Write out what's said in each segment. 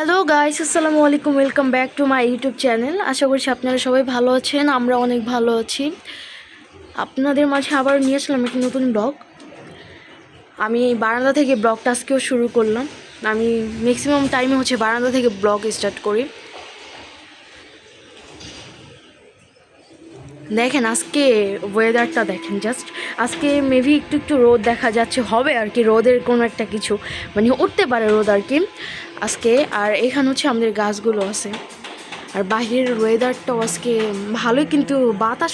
Hello guys, আসসালামু আলাইকুম। Welcome back to my YouTube channel. আশা করছি আপনারা সবাই ভালো আছেন। আমরা অনেক ভালো আছি। আপনাদের মাঝে আবার নিয়ে আসলাম একটি নতুন ব্লগ। আমি বারান্দা থেকে ব্লগটা আজকেও শুরু করলাম। আমি ম্যাক্সিমাম টাইমে বারান্দা থেকে ব্লগ স্টার্ট করি। দেখেন আজকে ওয়েদারটা দেখেন জাস্ট। আজকে মেবি একটু একটু রোদ দেখা যাচ্ছে, হবে আর কি, রোদের কোনো একটা কিছু উঠতে পারে রোদ আর কি আজকে। আর এখানে আমাদের গাছগুলো আছে। আর বাহিরের ওয়েদারটাও আজকে ভালোই, কিন্তু বাতাস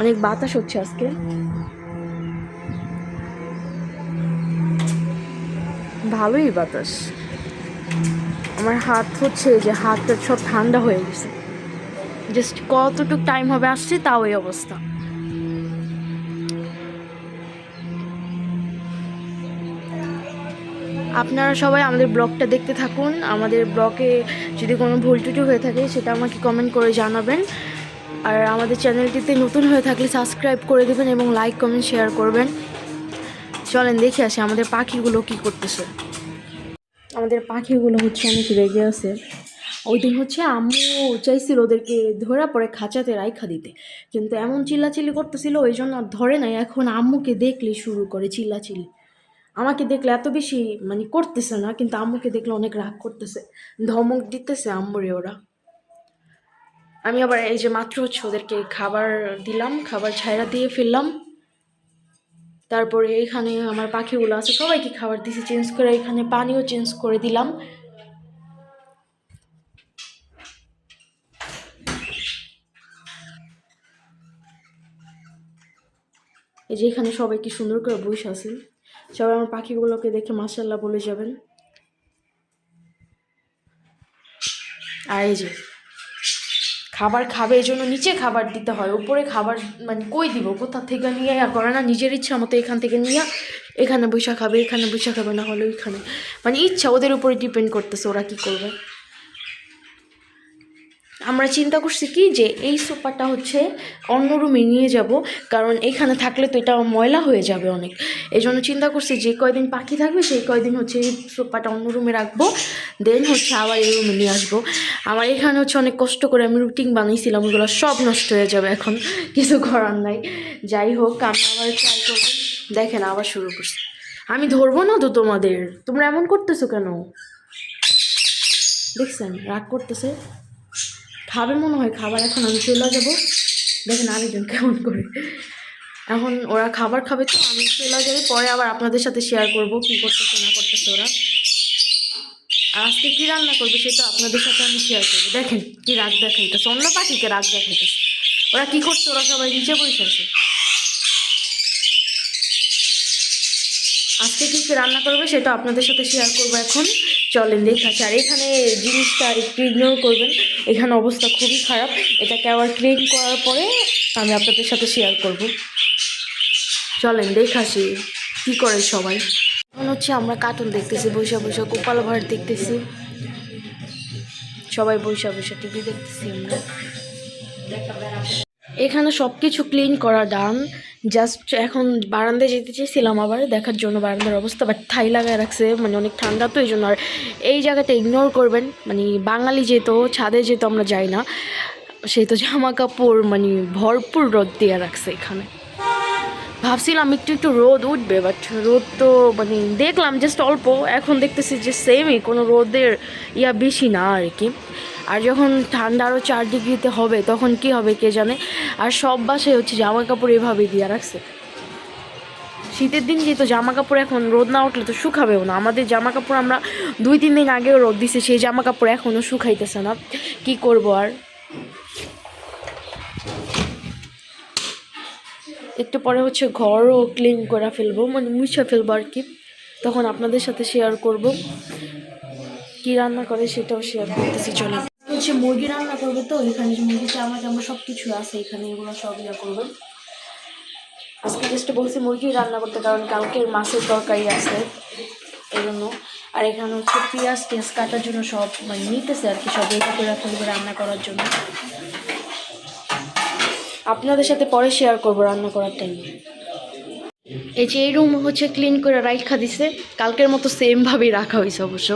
অনেক বাতাস হচ্ছে আজকে। ভালোই বাতাস। আমার হাতটা সব ঠান্ডা হয়ে গেছে। জাস্ট কতটুকু টাইম হবে আসছে, তাও এই অবস্থা। আপনারা সবাই আমাদের ব্লগটা দেখতে থাকুন। আমাদের ব্লগে যদি কোনো ভুল ত্রুটি হয়ে থাকে সেটা আমাকে কমেন্ট করে জানাবেন। আর আমাদের চ্যানেলটিতে নতুন হয়ে থাকলে সাবস্ক্রাইব করে দেবেন এবং লাইক কমেন্ট শেয়ার করবেন। চলেন দেখে আসি আমাদের পাখিগুলো কি করতেছে। আমাদের পাখিগুলো অনেক রেগে আছে। ওই দিন আম্মু চাইছিল ওদেরকে ধরা পরে খাঁচাতে রাইখা দিতে, কিন্তু এমন চিল্লাচিল্লি করতেছিল ওই জন্য আর ধরে নাই। এখন আম্মুকে দেখলে শুরু করে চিল্লাচিল্লি। আমাকে দেখলে এত বেশি করতেছে না, কিন্তু আম্মুকে দেখলে অনেক রাগ করতেছে, ধমক দিতেছে আম্মুরে ওরা। আমি আবার এই যে মাত্র ওদেরকে খাবার দিলাম, খাবার ছাইরা দিয়ে ফেললাম। তারপরে এখানে আমার পাখিগুলো আছে, সবাইকে খাবার দিয়েছি চেঞ্জ করে, এখানে পানিও চেঞ্জ করে দিলাম। এই যে এখানে সবাই কি সুন্দর করে বসে আছে। সবাই আমার পাখিগুলোকে দেখে মাশাআল্লাহ বলে যাবেন। আর এই যে খাবার খাবে, এই জন্য নিচে খাবার দিতে হয়, উপরে খাবার কই দিব, কোথা থেকে নিয়ে করে না, নিজের ইচ্ছা মতো এখান থেকে নিয়ে এখানে বসে খাবে, এখানে বসে খাবে, না হলে ওইখানে ইচ্ছা ওদের উপরে ডিপেন্ড করতেছে ওরা কি করবে। আমরা চিন্তা করছি কি যে এই সোফাটা অন্য রুমে নিয়ে যাব, কারণ এখানে থাকলে তো এটা ময়লা হয়ে যাবে অনেক। এই জন্য চিন্তা করছি যে কয়দিন পাখি থাকবে সেই কয়দিন এই সোফাটা অন্য রুমে রাখবো, দেন আবার এই রুমে নিয়ে আসবো। আমার এখানে অনেক কষ্ট করে আমি রুটিন বানিয়েছিলাম, ওগুলো সব নষ্ট হয়ে যাবে, এখন কিছু করার নাই। যাই হোক, আমি আবার ট্রাই করবো। দেখেন আবার শুরু করছি। আমি ধরবো না তো তোমাদের, তোমরা এমন করতেছো কেন? দেখছেন রাগ করতেছে, খাবে মনে হয় খাবার। এখন আমি চলে যাবো। দেখেন আরেকজন কেমন করে, এখন ওরা খাবার খাবে তো আমি চলে যাবো, পরে আবার আপনাদের সাথে শেয়ার করবো কি করতেছে না করতেছে ওরা। আর আজকে কী রান্না করবে সেটা আপনাদের সাথে আমি শেয়ার করবো। দেখেন কি রাগ দেখাইতেছে, অন্য পাখিকে রাগ দেখাইতেছে। ওরা কি করছে, ওরা সবাই নিচে বসে আছে। আজকে কী রান্না করবে সেটা আপনাদের সাথে শেয়ার করবো এখন। চলেন দেখাচ্ছি। আর এখানে জিনিসটা একটু ইগনোর করবেন, এখানে অবস্থা খুবই খারাপ। এটাকে আবার ক্লিন করার পরে আমি আপনাদের সাথে শেয়ার করব। চলেন দেখাচ্ছি কি করে সবাই। এখন আমরা কার্টুন দেখতেছি, বৈশা বৈশা গোপাল ভাঁড় দেখতেছি, সবাই বৈশা বৈশা টিভি দেখতেছি আমরা। এখানে সব কিছু ক্লিন করা ডান। জাস্ট এখন বারান্দায় যেতে চেয়েছিলাম আবার দেখার জন্য বারান্দার অবস্থা, বাট থাই লাগায় রাখছে, অনেক ঠান্ডা তো এই জন্য। আর এই জায়গাতে ইগনোর করবেন, বাঙালি যেহেতু ছাদে যেহেতু আমরা যাই না, সেই তো জামা কাপড় ভরপুর রোদ দিয়ে রাখছে এখানে। ভাবছিলাম একটু একটু রোদ উঠবে, বাট রোদ তো দেখলাম জাস্ট অল্প। এখন দেখতেছি যে সেমই, কোনো রোদের বেশি না আর কি। আর যখন ঠান্ডা আরও 4 ডিগ্রিতে হবে তখন কি হবে কে জানে। আর সব বাসায় জামা কাপড় এভাবেই দিয়ে রাখছে। শীতের দিন যেহেতু জামা কাপড় এখন রোদ না উঠলে তো শুকাবেও না। আমাদের জামা কাপড় আমরা 2-3 দিন আগেও রোদ দিছে, সেই জামা কাপড় এখনও শুকাইতেছে না। কি করব আর। একটু পরে ঘরও ক্লিন করে ফেলবো, মুছে ফেলবো আর কি, তখন আপনাদের সাথে শেয়ার করব কি রান্না করে সেটাও শেয়ার করতেছি। চলে মুরগি রান্না করবে, তো এখানে মুরগি চামড়া সব কিছু আছে, এখানে এগুলো সব করবেন। আজকে জাস্ট বলছি মুরগি রান্না করতে, কারণ কালকের মাছের তরকারি আছে এই জন্য। আর এখানে পেঁয়াজ কাটার জন্য সব নিতেছে আর কি, সব রেডি করে ফেলবে রান্না করার জন্য। আপনাদের সাথে পরে শেয়ার করবো রান্না করার টাইমে। এই যে এই রুম হচ্ছে ক্লিন করে রাখা দিছে, কালকের মতো সেমভাবেই রাখা হয়েছে অবশ্য।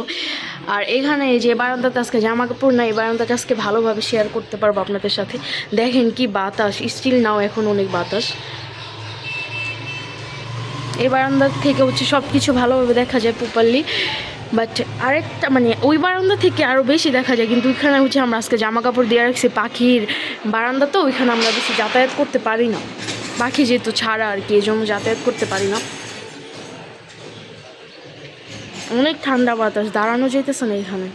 আর এখানে এই যে বারান্দাতে আজকে জামা কাপড় নাই, বারান্দাটা আজকে ভালোভাবে শেয়ার করতে পারবো আপনাদের সাথে। দেখেন কি বাতাস, স্টিল নাও এখন অনেক বাতাস। এই বারান্দার থেকে হচ্ছে সব কিছু ভালোভাবে দেখা যায় প্রপারলি, বাট আরেকটা মানে ওই বারান্দা থেকে আরও বেশি দেখা যায়, কিন্তু ওইখানে হচ্ছে আমরা আজকে জামা কাপড় দিয়ে রাখছি পাখির বারান্দা, তো ওইখানে আমরা বেশি যাতায়াত করতে পারি না, পাখি যেহেতু ছাড়া আর কি, এই জন্য যাতায়াত করতে পারি না। অনেক ঠান্ডা বাতাস, দাঁড়ানো যেতেছে না এখানে।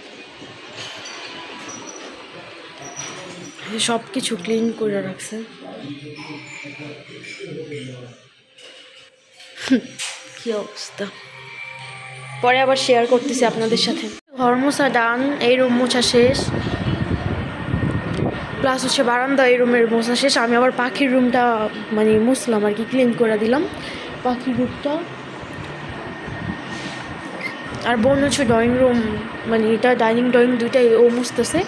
সব কিছু ক্লিন করে রাখছে। কি অবস্থা, পরে আবার শেয়ার করতেছি আপনাদের সাথে। ঘর মোছা ডান, এই রুম মোছা শেষ, প্লাস হচ্ছে বারান্দা এই রুমের মোছা শেষ। আমি আবার পাখির রুমটা মানে মুছলাম আর কি, ক্লিন করে দিলাম পাখির রুমটা। আর বোন হচ্ছে ড্রয়িং রুম মানে এটা ডাইনিং ড্রয়িং দুইটাই ও মুছতেছে।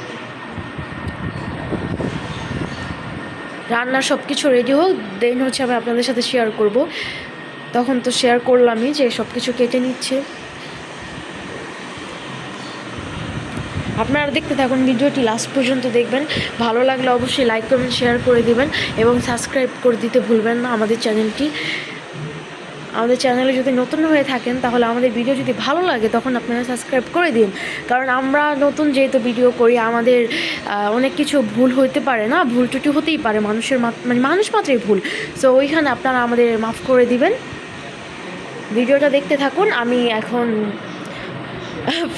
রান্নার সব কিছু রেডি হোক, দেন হচ্ছে আমি আপনাদের সাথে শেয়ার করব। তখন তো শেয়ার করলামই যে সব কিছু কেটে নিচ্ছে। আপনারা দেখতে থাকুন, ভিডিওটি লাস্ট পর্যন্ত দেখবেন। ভালো লাগলে অবশ্যই লাইক কমেন্ট শেয়ার করে দিবেন এবং সাবস্ক্রাইব করে দিতে ভুলবেন না আমাদের চ্যানেলটি। আমাদের চ্যানেলে যদি নতুন হয়ে থাকেন তাহলে আমাদের ভিডিও যদি ভালো লাগে তখন আপনারা সাবস্ক্রাইব করে দিন, কারণ আমরা নতুন যেহেতু ভিডিও করি আমাদের অনেক কিছু ভুল হইতে পারে না, ভুল ত্রুটি হতেই পারে, মানে মানুষ মাত্রই ভুল। সো ওইখানে আপনারা আমাদের মাফ করে দিবেন। ভিডিওটা দেখতে থাকুন, আমি এখন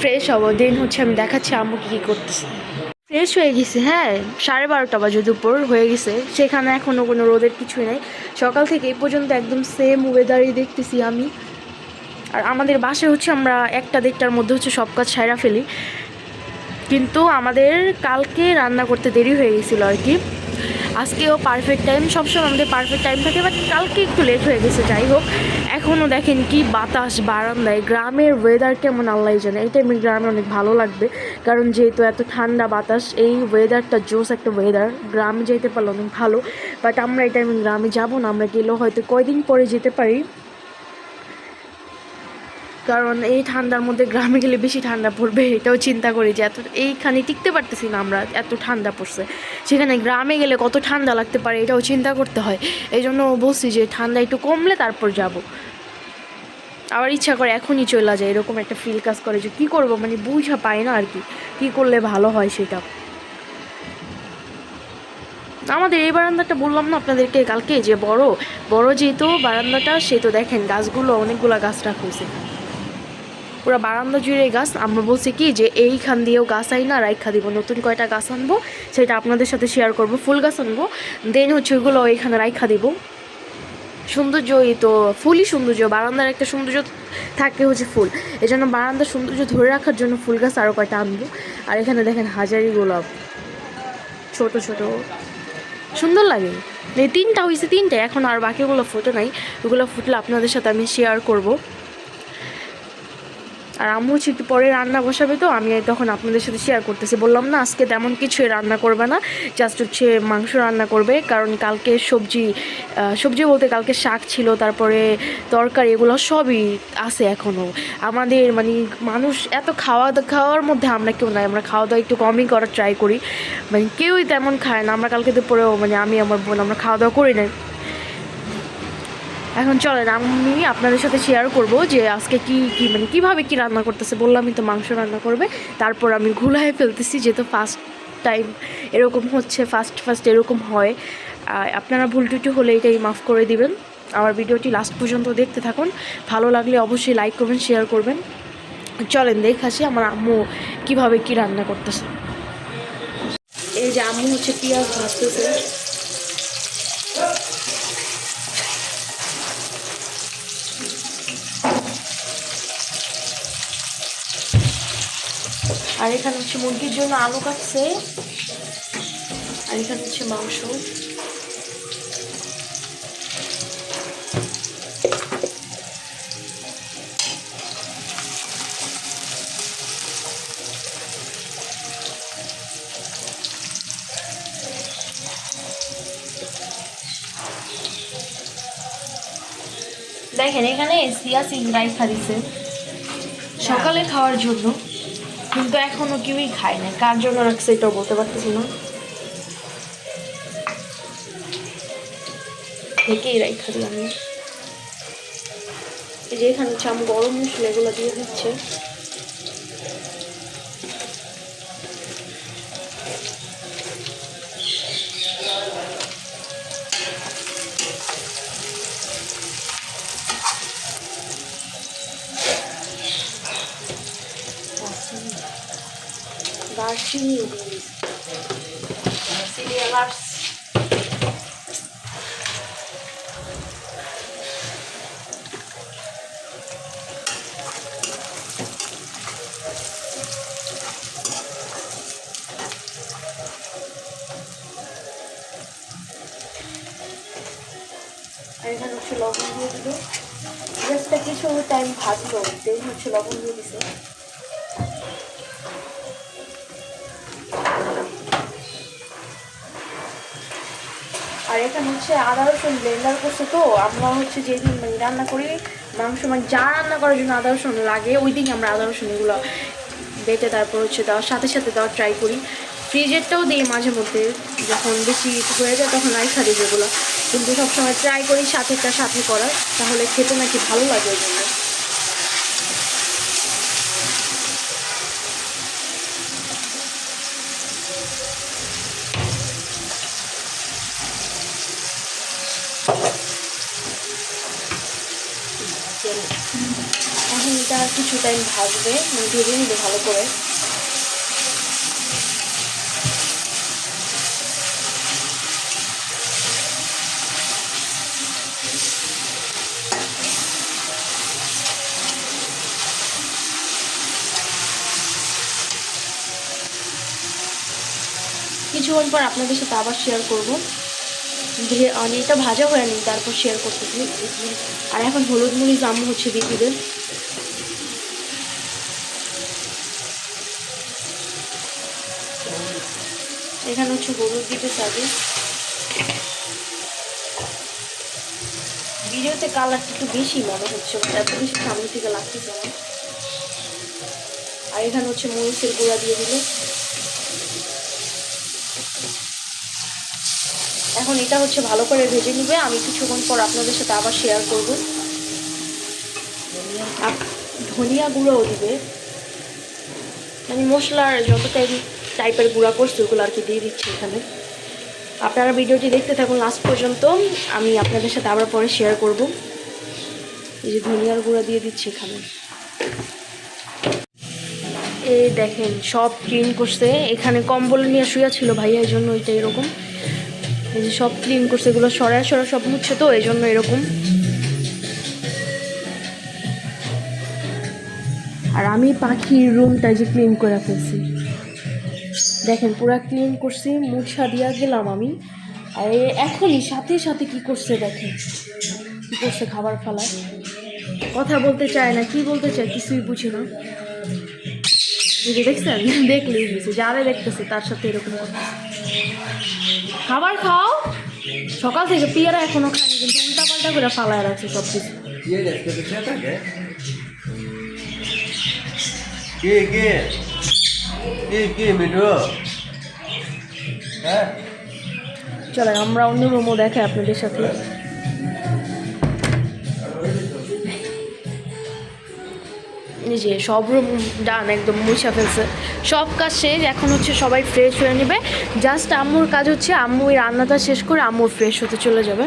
ফ্রেশ হব, দেন হচ্ছে আমি দেখাচ্ছি আম্মু কী করতেছে। ফ্রেশ হয়ে গেছে, হ্যাঁ 12:30 বাজে, দুপুর হয়ে গেছে। সেখানে এখনও কোনো রোদের কিছুই নেই, সকাল থেকে এই পর্যন্ত একদম সেম ওয়েদারই দেখতেছি আমি। আর আমাদের বাসায় হচ্ছে আমরা 1টা-1:30টার মধ্যে হচ্ছে সব কাজ সাইরা ফেলি, কিন্তু আমাদের কালকে রান্না করতে দেরি হয়ে গেছিলো আর কি। আজকেও পারফেক্ট টাইম, সবসময় আমাদের পারফেক্ট টাইম থাকে, বাট কালকে একটু লেট হয়ে গেছে। যাই হোক, এখনও দেখেন কি বাতাস বারান্দায়, গ্রামের ওয়েদার কেমন আল্লাহ জানে। এই টাইমে গ্রামে অনেক ভালো লাগবে, কারণ যেহেতু এত ঠান্ডা বাতাস, এই ওয়েদারটা জোস একটা ওয়েদার। গ্রামে যেতে পারলে অনেক ভালো, বাট আমরা এই টাইমে গ্রামে যাবো না, আমরা গেলেও হয়তো কয়দিন পরে যেতে পারি, কারণ এই ঠান্ডার মধ্যে গ্রামে গেলে বেশি ঠান্ডা পড়বে, এটাও চিন্তা করি যে এইখানে টিকতে পারতেছি না আমরা, এত ঠান্ডা পড়ছে। সেখানে গ্রামে গেলে কত ঠান্ডা লাগতে পারে এটাও চিন্তা করতে হয়। এই জন্য বলছি যে ঠান্ডা একটু কমলে তারপর যাব। আবার ইচ্ছা করে এখনই চলে যায়, এরকম একটা ফিল কাজ করে যে কী করবো, মানে বুঝা পাই না আর কি, কী করলে ভালো হয় সেটা। আমাদের এই বারান্দাটা বললাম না আপনাদেরকে কালকে, যে বড় বড় যেহেতু বারান্দাটা, সে তো দেখেন গাছগুলো অনেকগুলো গাছ রাখা হয়েছে, পুরো বারান্দা জুড়ে গাছ। আমরা বলছি কি যে এইখান দিয়েও গাছ আই না, রাইখা দিব, নতুন কয়টা গাছ আনবো সেটা আপনাদের সাথে শেয়ার করব। ফুল গাছ আনবো, দেন হচ্ছে ওইগুলো এইখানে রাইখা দিব। সৌন্দর্যই তো ফুলই সৌন্দর্য, বারান্দার একটা সৌন্দর্য থাকে হচ্ছে ফুল, এই জন্য বারান্দার সৌন্দর্য ধরে রাখার জন্য ফুল গাছ আরও কয়টা আনবো। আর এখানে দেখেন হাজারি গোলাপ, ছোট ছোট, সুন্দর লাগে। এই 3টা হয়েছে, 3টে, এখন আর বাকিগুলো ফুটে নাই, ওগুলো ফুটলে আপনাদের সাথে আমি শেয়ার করব। আর আম্মু হচ্ছে একটু পরে রান্না বসাবে, তো আমি তখন আপনাদের সাথে শেয়ার করতেছি। বললাম না আজকে তেমন কিছুই রান্না করবে না, জাস্ট হচ্ছে মাংস রান্না করবে, কারণ কালকে সবজি বলতে কালকে শাক ছিল, তারপরে তরকারি, এগুলো সবই আছে এখনও। আমাদের মানে মানুষ এত খাওয়ার মধ্যে আমরা কেউ নাই, আমরা খাওয়া দাওয়া একটু কমই করার ট্রাই করি, মানে কেউই তেমন খায় না। আমরা কালকে দুপুরেও মানে আমি আমার বোন আমরা খাওয়া দাওয়া করি নাই। এখন চলেন আমি আপনাদের সাথে শেয়ার করব যে আজকে কি মানে কীভাবে কী রান্না করতেছে। বললামই তো মাংস রান্না করবে, তারপর আমি ঘুলায় ফেলতেছি, যেহেতু ফার্স্ট টাইম এরকম হচ্ছে, ফার্স্ট এরকম হয়। আপনারা ভুল টুটি হলে এটাই মাফ করে দিবেন। আমার ভিডিওটি লাস্ট পর্যন্ত দেখতে থাকুন, ভালো লাগলে অবশ্যই লাইক করবেন, শেয়ার করবেন। চলেন দেখাসি আমার আম্মু কীভাবে কী রান্না করতেছে। এই যে আম্মু হচ্ছে পেঁয়াজ ভাজতেছে, আর এখানে হচ্ছে মুরগির জন্য আলু কাটছে, আর এখানে হচ্ছে মাংস। দেখেন এখানে সিয়া সিং রাইখা দিছে সকালে খাওয়ার জন্য, কিন্তু এখনো কেউই খায় না। কার জন্য রাখছে এটাও বলতে পারতেছি না। থেকেই রাইখা দিই আমি। এই যে এখানে হচ্ছে আমি গরম মশলা এগুলো দিয়ে দিচ্ছে। দারচিনি সিরিয়াল আর্টস। আর এখানে হচ্ছে লবণ দিয়ে দিল। পেঁয়াজটা কিছু টাইম ভাজলো, দেন হচ্ছে লবণ দিয়ে দিছে। আর এখানে হচ্ছে আদা রসুন ব্লেন্ডার করছে, তো আমরা হচ্ছে যেদিন রান্না করি মাংস, যা রান্না করার জন্য আদা রসুন লাগে ওই দিনই আমরা আদা রসুন এগুলো বেটে তারপর হচ্ছে দেওয়ার সাথে সাথে দেওয়ার ট্রাই করি। ফ্রিজেরটাও দিই মাঝে মধ্যে, যখন বেশি হয়ে যায় তখন রাইখা দিই যেগুলো, কিন্তু সবসময় ট্রাই করি সাথেটা সাথে করার, তাহলে খেতে নাকি ভালো লাগে ওই জন্য। এখন এটা কিছু টাইম ভাজবে, ভেজে নিবে ভালো করে। কিছুক্ষণ পর আপনাদের সাথে আবার শেয়ার করবো। এটা ভাজা হয়ে নিই তারপর শেয়ার করতেছি। আর এখন হলুদ মরিচ আম্মু হচ্ছে দিয়ে দিবেন। এখানে হচ্ছে হলুদ দিতে আগে। ভিডিওতে কালারটা একটু বেশি মনে হচ্ছে, এত বেশি সামনে থেকে লাগতেছে না। আর এখানে হচ্ছে মরিচের গুঁড়া দিয়ে দিল। এখন এটা হচ্ছে ভালো করে ভেজে নিবে। আমি কিছুক্ষণ পর আপনাদের সাথে আবার শেয়ার করব। ধনিয়া গুঁড়োও দিবে, মশলার যত টাইপের গুঁড়া করছে ওগুলো আর কি দিয়ে দিচ্ছি এখানে। আপনারা ভিডিওটি দেখতে থাকুন লাস্ট পর্যন্ত, আমি আপনাদের সাথে আবার পরে শেয়ার করব। এই যে ধনিয়ার গুঁড়া দিয়ে দিচ্ছি এখানে। এই দেখেন সব ক্লিন করছে। এখানে কম্বল নিয়ে শুয়ে ছিল ভাইয়া, এই জন্য ওইটা এরকম। এই যে সব ক্লিন করছে, এগুলো সরায় সব মুছছে, তো এই জন্য এরকম। আর আমি পাখির রুমটা যে ক্লিন করে ফেলছি, দেখেন পুরা ক্লিন করছি, মুছা দিয়া গেলাম আমি। আর এখনই সাথে সাথে কি করছে দেখেন, কি করছে, খাবার ফেলায়। কথা বলতে চায় না, কি বলতে চায় কিছুই বুঝি না। দেখছেন, দেখলেই বুঝি, যারা দেখতেছে তার সাথে এরকম কথা। খাবার খাও, সকাল থেকে পিয়ারা এখনো খায়নি, কিন্তু উল্টা পাল্টা করে ফালায় রাখছে সব কিছু। চলেন আমরা অন্য রুমও দেখাই আপনাদের সাথে। এই যে সব রুম ডান, একদম মুছা ফেলছে, সব কাজ শেষ। এখন হচ্ছে সবাই ফ্রেশ হয়ে নেবে। জাস্ট আম্মুর কাজ হচ্ছে আম্মু এই রান্নাটা শেষ করে আম্মু ফ্রেশ হতে চলে যাবে।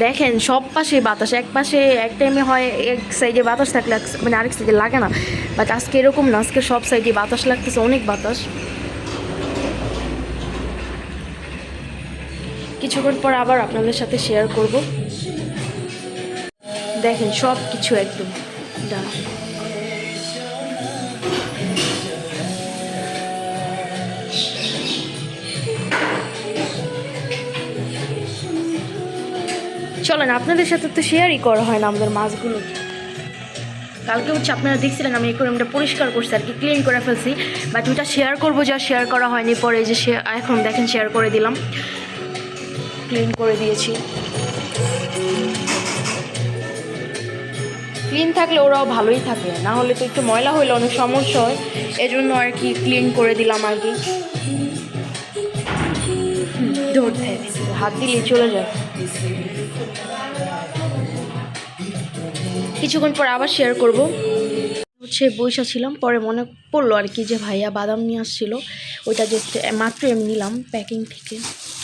দেখেন সব পাশে বাতাস, এক পাশে এক টাইমে হয় এক সাইডে বাতাস থাকলে আরেক সাইডে লাগে না, বাট আজকে এরকম না, আজকে সব সাইডে বাতাস লাগতেছে, অনেক বাতাস। কিছুক্ষণ পর আবার আপনাদের সাথে শেয়ার করব। দেখেন সব কিছু একদম ডান। চলেন আপনাদের সাথে তো শেয়ারই করা হয় না আমাদের মাছগুলো। কালকে হচ্ছে আপনারা দেখছিলেন আমি অ্যাকোয়ারিয়ামটা পরিষ্কার করছি আর কি, ক্লিন করে ফেলছি, বাট ওইটা শেয়ার করবো যা শেয়ার করা হয়নি। পরে যে এখন দেখেন শেয়ার করে দিলাম, ক্লিন করে দিয়েছি। ক্লিন থাকলে ওরাও ভালোই থাকে, না হলে তো একটু ময়লা হইলে অনেক সমস্যা হয়, এজন্য আর কি ক্লিন করে দিলাম আর কি। ধরতে হাত দিলেই চলে যায়। কিছুক্ষণ পর আবার শেয়ার করব। হচ্ছে বইসা ছিলাম, পরে মনে পড়লো আর কি যে ভাইয়া বাদাম নিয়ে আসছিলো, ওইটা যে মাত্র আমি নিলাম প্যাকিং থেকে,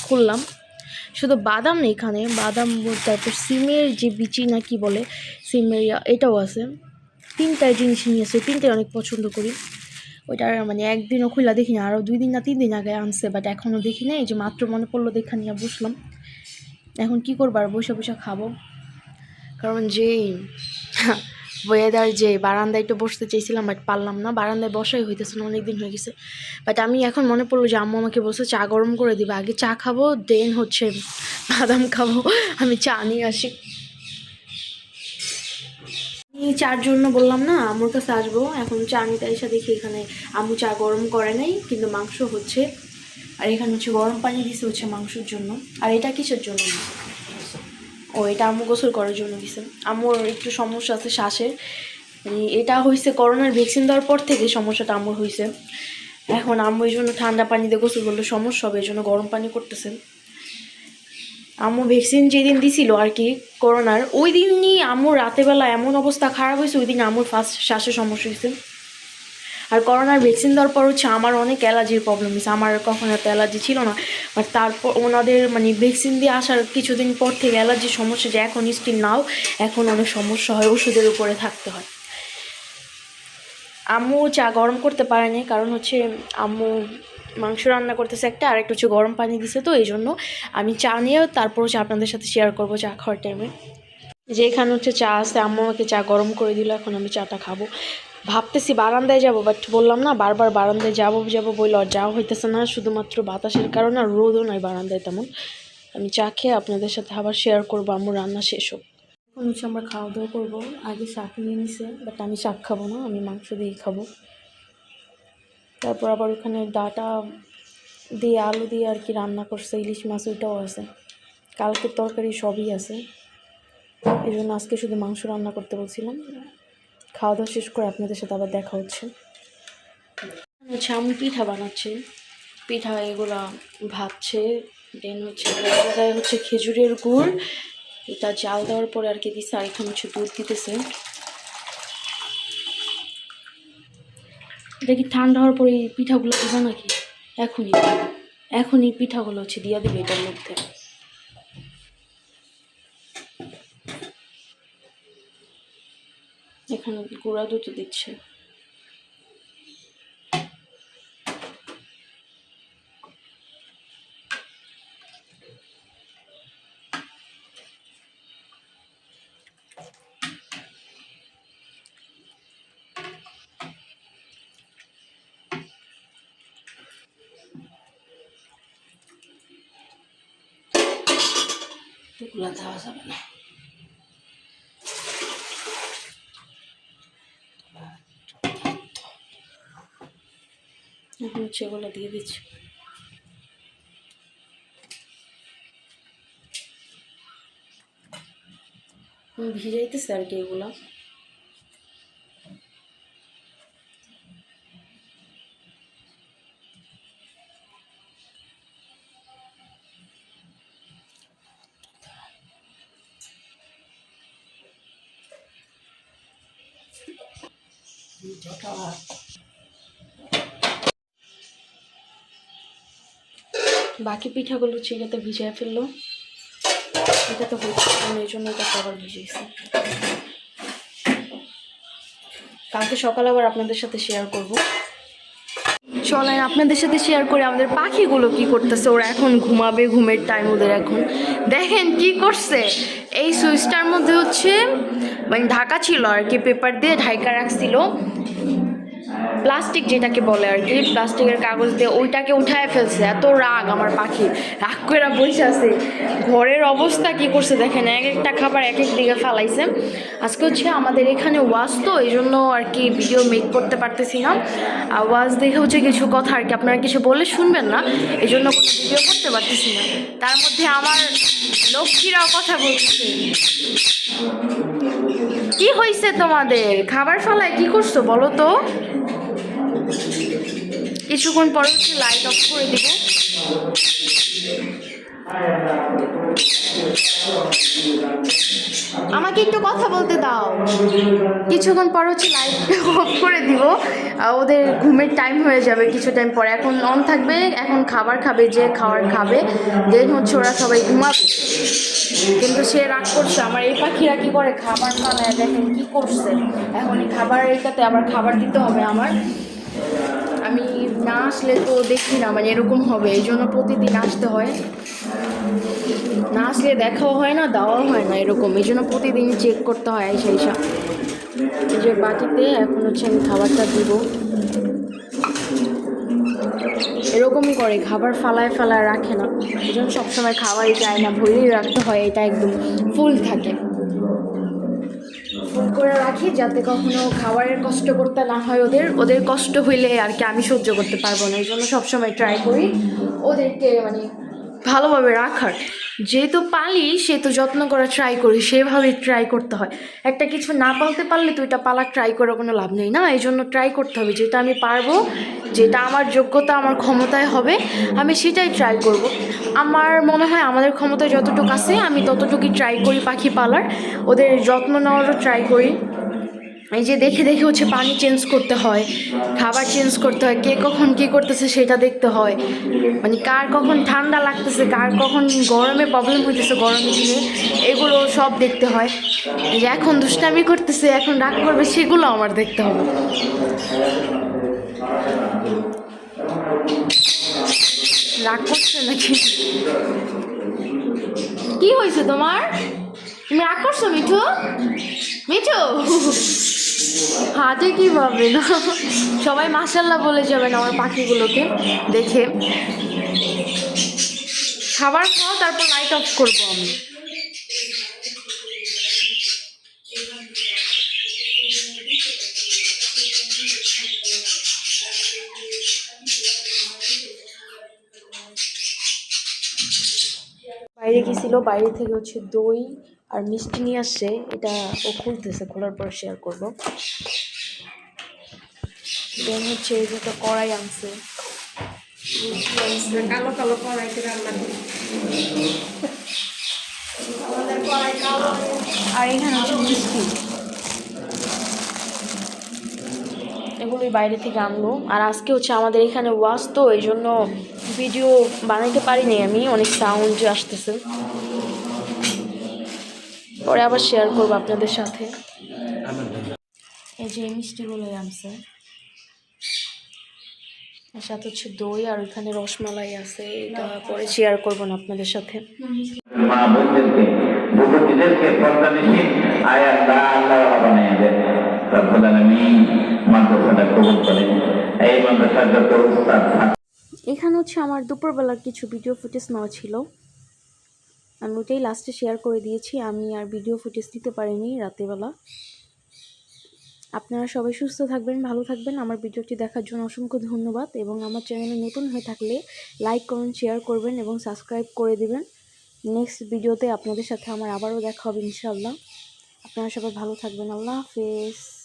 খুললাম। শুধু বাদাম নেই এখানে, বাদাম তারপর সিমের যে বিচি না কি বলে সিমের এটাও আছে। তিনটায় জিনিস নিয়েছে, তিনটায় অনেক পছন্দ করি। ওইটার মানে একদিনও খুলে দেখি না, আরও 2 দিন না 3 দিন আগে আনছে, বাট এখনও দেখি না। এই যে মাত্র মনে পড়লো দেখা নিয়ে বসলাম। এখন কি করবো আর, বসে বসে খাবো। কারণ যে ওয়েদার, যে বারান্দায় একটু বসতে চেয়েছিলাম বাট পারলাম না, বারান্দায় বসাই হইতেছে না, অনেক দিন হয়ে গেছে। বাট আমি এখন মনে পড়লো যে আম্মু আমাকে বলছে চা গরম করে দিবে, আগে চা খাবো দেন হচ্ছে বাদাম খাবো। আমি চা নিয়ে আসি। চার জন্য বললাম না আম্মুর কাছে আসবো, এখন চা নিতে এসে দেখি এখানে আম্মু চা গরম করে নাই, কিন্তু মাংস হচ্ছে। আর এখানে হচ্ছে গরম পানি দিছে হচ্ছে মাংসের জন্য। আর এটা কিসের জন্য? ও, এটা আম্মু গোসল করার জন্য দিছে। আম্মুর একটু সমস্যা আছে শ্বাসের, মানে এটা হয়েছে করোনার ভ্যাকসিন দেওয়ার পর থেকে সমস্যাটা আম্মুর হয়েছে। এখন আম্মু এই জন্য ঠান্ডা পানি দিয়ে গোসল করলে সমস্যা হবে, এই জন্য গরম পানি করতেছে। আম্মু ভ্যাকসিন যেদিন দিছিল আর কি করোনার, ওই দিনই আম্মুর রাতেবেলা এমন অবস্থা খারাপ হয়েছে, ওই দিন আম্মুর ফার্স্ট শ্বাসের সমস্যা হয়েছে। আর করোনার ভ্যাকসিন দেওয়ার পর হচ্ছে আমার অনেক অ্যালার্জির প্রবলেম হয়েছে। আমার কখনো এত অ্যালার্জি ছিল না, বাট তারপর ওনাদের মানে ভ্যাকসিন দিয়ে আসার কিছুদিন পর থেকে অ্যালার্জির সমস্যা, যে এখন স্টিল নাও এখন অনেক সমস্যা হয়, ওষুধের উপরে থাকতে হয়। আম্মু চা গরম করতে পারেনি, কারণ হচ্ছে আম্মু মাংস রান্না করতেছে একটা, আর একটা হচ্ছে গরম পানি দিছে, তো এই জন্য আমি চা নিয়ে তারপর হচ্ছে আপনাদের সাথে শেয়ার করবো চা খাওয়ার টাইমে। যে এখানে হচ্ছে চা আছে, আম্মু আমাকে চা গরম করে দিল, এখন আমি চাটা খাবো। ভাবতেছি বারান্দায় যাব, বাট বললাম না বারবার বারান্দায় যাবো বললে আর যাওয়া হইতেছে না, শুধুমাত্র বাতাসের কারণে, আর রোদও নয় বারান্দায় তেমন। আমি চা খেয়ে আপনাদের সাথে আবার শেয়ার করবো আম্মু রান্না শেষ হোক। এখন হচ্ছে আমরা খাওয়া দাওয়া করবো। আগে শাক নিয়ে নিছে, বাট আমি শাক খাবো না, আমি মাংস দিয়ে খাবো। তারপর আবার ওখানে ডাটা দিয়ে আলু দিয়ে আর কি রান্না করছে, ইলিশ মাছ ওইটাও আছে, কালকের তরকারি সবই আছে। এই জন্য আজকে শুধু মাংস রান্না করতে বলছিলাম। খাওয়া দাওয়া শেষ করে আপনাদের সাথে আবার দেখা হচ্ছে। আমি পিঠা বানাচ্ছি, পিঠা এগুলা ভাজছে। দেন হচ্ছে খেজুরের গুড়, এটা জাল দেওয়ার পরে আর কি দিচ্ছে, আর এখানে হচ্ছে দুধ দিতেছে। এটা কি ঠান্ডা হওয়ার পরে এই পিঠাগুলো দিবা নাকি? এখনই পিঠাগুলো হচ্ছে দিয়া দিবে এটার মধ্যে। এখানে গুঁড়া দুধ দিচ্ছে। এগুলো দেওয়া যাবে না। এখন হচ্ছে এগুলো দিয়ে দিচ্ছি। ভিজাইতেছে আর কি এগুলা। বাকি পিঠাগুলো হচ্ছে এটাতে ভিজিয়ে ফেললো, এটা তো হচ্ছে এই জন্য এটা আবার ভিজিয়েছে। কালকে সকালে আবার আপনাদের সাথে শেয়ার করব। চলেন আপনাদের সাথে শেয়ার করে আমাদের পাখিগুলো কি করতেছে। ওরা এখন ঘুমাবে, ঘুমের টাইম ওদের এখন। দেখেন কি করছে, এই সুইচটার মধ্যে হচ্ছে মানে ঢাকা ছিল আর কি, পেপার দিয়ে ঢাকা রাখছিল, প্লাস্টিক যেটাকে বলে আর কি, প্লাস্টিকের কাগজ দিয়ে ওইটাকে উঠায় ফেলছে। এত রাগ আমার পাখি, রাগ করে বসে আছে। ঘরের অবস্থা কি করছে দেখেন, এক একটা খাবার এক এক দিকে ফেলাইছে। আজকে হচ্ছে আমাদের এখানে ওয়াজ, তো এই জন্য আর কি ভিডিও মেক করতে পারতেছি না। ওয়াজ দেখে হচ্ছে কিছু কথা আর কি আপনারা কিছু বললে শুনবেন না, এই জন্য কোনো ভিডিও করতে পারতেছি না। তার মধ্যে আমার লক্ষ্মীরাও কথা বলছে। কি হয়েছে তোমাদের? খাবার ফালায় কি করছো বলো তো? কিছুক্ষণ পর হচ্ছে লাইট অফ করে দিব। আমাকে একটু কথা বলতে দাও। কিছুক্ষণ পর হচ্ছে লাইট অফ করে দিব। ওদের ঘুমের টাইম হয়ে যাবে কিছু টাইম পরে। এখন অন থাকবে, এখন খাবার খাবে, যে খাবার খাবে দেন হচ্ছে ওরা সবাই ঘুমাবে। কিন্তু সে রাগ করছে। আমার এই পাখিরা কি করে খাবার খাওয়ায়, দেখেন কি করছে। এখন এই খাবার এটাতে আবার খাবার দিতে হবে আমার। আমি না আসলে তো দেখি না, মানে এরকম হবে, এই জন্য প্রতিদিন আসতে হয়। না আসলে দেখাও হয় না, দেওয়াও হয় না, এরকম। এই জন্য প্রতিদিন চেক করতে হয় সেই সব। এই যে বাটিতে এখন হচ্ছে আমি খাবারটা দিব। এরকমই করে, খাবার ফালায় ফালায় রাখে না, এই জন্য সবসময় খাওয়াই যায় না, ভরেই রাখতে হয়। এটা একদম ফুল থাকে, ফুল করে রাখি যাতে কখনো খাবারের কষ্ট করতে না হয়। ওদের কষ্ট হইলে আর কি আমি সহ্য করতে পারবো না, এই জন্য সবসময় ট্রাই করি ওদেরকে মানে ভালোভাবে রাখার। যেহেতু পালি সেহেতু যত্ন করা ট্রাই করি, সেভাবে ট্রাই করতে হয়। একটা কিছু না পালতে পারলে তো এটা পালা ট্রাই করে কোনো লাভ নেই না, এই জন্য ট্রাই করতে হবে। যেটা আমি পারবো, যেটা আমার যোগ্যতা আমার ক্ষমতায় হবে, আমি সেটাই ট্রাই করব। আমার মনে হয় আমাদের ক্ষমতায় যতটুকু আছে আমি ততটুকুই ট্রাই করি পাখি পালার। ওদের যত্ন নেওয়ারও ট্রাই করি। এই যে দেখে দেখে হচ্ছে পানি চেঞ্জ করতে হয়, খাবার চেঞ্জ করতে হয়, কে কখন কী করতেছে সেটা দেখতে হয়। মানে কার কখন ঠান্ডা লাগতেছে, কার কখন গরমে প্রবলেম হইতেছে গরমের দিনে, এগুলো সব দেখতে হয়। এই যে এখন দুষ্টামি করতেছে, এখন রাগ করবে, সেগুলো আমার দেখতে হবে। রাগ করছে নাকি? কি হয়েছে তোমার? তুমি রাগ করছো মিঠু? মিঠু হাতে কিভাবে না, সবাই মাশাল্লাহ বলে যাবেন আমার পাখিগুলোকে দেখে। খাবার খাও, তারপর লাইট অফ করবো আমি। বাইরে গেছিল, বাইরে থেকে হচ্ছে দই আর মিষ্টি নিয়ে আসছে। এটা ও খুলতেছে, খোলার পর শেয়ার করবো। দেন হচ্ছে এই দুটো কড়াই আনছে, কালো কালো কড়াইতে রান্না করি। আর এখানে হচ্ছে মিষ্টি। এগুলোই বাইরে থেকে আনলো। আর আজকে হচ্ছে আমাদের এখানে ওয়াজ, তো এই জন্য ভিডিও বানাইতে পারিনি আমি, অনেক সাউন্ড আসতেছে। পরে আবার শেয়ার করবো আপনাদের সাথে। এই যে এই মিষ্টিগুলোই আনছে, এর সাথে হচ্ছে দই, আর ওইখানে রসমালাই আছে, এটা পরে শেয়ার করবো না আপনাদের সাথে। মা বোনদেরকে যুবতীদেরকে পর্দানিশীল আয়াত আল্লাহ বানিয়ে দেন। রব্বুল আলামিন মাদ্রাসাটা কবুল করেন। এই মাদ্রাসার যত উস্তাদ এখানে হচ্ছে আমার দুপুরবেলার কিছু ভিডিও ফুটেজ নেওয়া ছিল, আমি ওটাই লাস্টে শেয়ার করে দিয়েছি। আমি আর ভিডিও ফুটেজ দিতে পারিনি রাতেরবেলা। আপনারা সবাই সুস্থ থাকবেন, ভালো থাকবেন। আমার ভিডিওটি দেখার জন্য অসংখ্য ধন্যবাদ, এবং আমার চ্যানেলে নতুন হয়ে থাকলে লাইক কমেন্ট শেয়ার করবেন এবং সাবস্ক্রাইব করে দিবেন। নেক্সট ভিডিওতে আপনাদের সাথে আমার আবারও দেখা হবে ইনশাআল্লাহ। আপনারা সবাই ভালো থাকবেন। আল্লাহ হাফেজ।